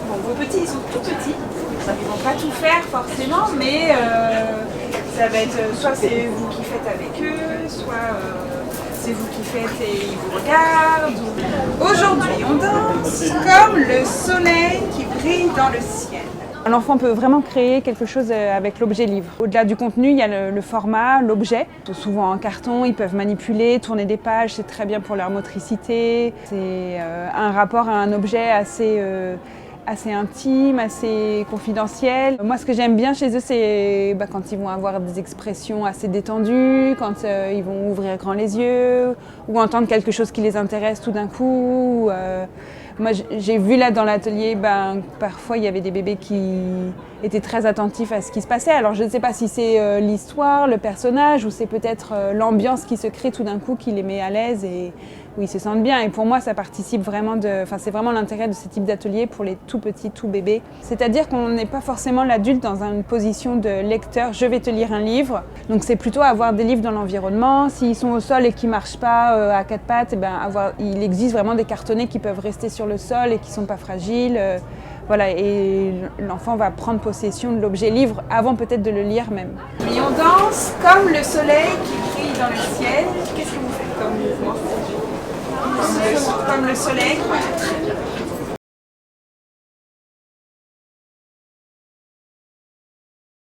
Bon, vos petits, ils sont tout petits. Ils vont pas tout faire forcément, mais ça va être soit c'est vous qui faites avec eux, soit c'est vous qui faites et ils vous regardent. Aujourd'hui, on danse comme le soleil qui brille dans le ciel. L'enfant peut vraiment créer quelque chose avec l'objet livre. Au-delà du contenu, il y a le format, l'objet. Souvent en carton, ils peuvent manipuler, tourner des pages, c'est très bien pour leur motricité. C'est un rapport à un objet assez intime, assez confidentiel. Moi, ce que j'aime bien chez eux, c'est quand ils vont avoir des expressions assez détendues, quand ils vont ouvrir grand les yeux, ou entendre quelque chose qui les intéresse tout d'un coup. Moi, j'ai vu là dans l'atelier, parfois il y avait des bébés qui étaient très attentifs à ce qui se passait. Alors je ne sais pas si c'est l'histoire, le personnage, ou c'est peut-être l'ambiance qui se crée tout d'un coup qui les met à l'aise et où ils se sentent bien. Et pour moi, ça participe vraiment c'est vraiment l'intérêt de ce type d'atelier pour les tout petits, tout bébés. C'est-à-dire qu'on n'est pas forcément l'adulte dans une position de lecteur, je vais te lire un livre. Donc c'est plutôt avoir des livres dans l'environnement. S'ils sont au sol et qu'ils ne marchent pas à quatre pattes, il existe vraiment des cartonnets qui peuvent rester sur le sol et qui ne sont pas fragiles. Voilà, et l'enfant va prendre possession de l'objet livre avant peut-être de le lire même. Et on danse comme le soleil qui brille dans le ciel. Qu'est-ce que vous faites comme mouvement? Comme le soleil. Très bien.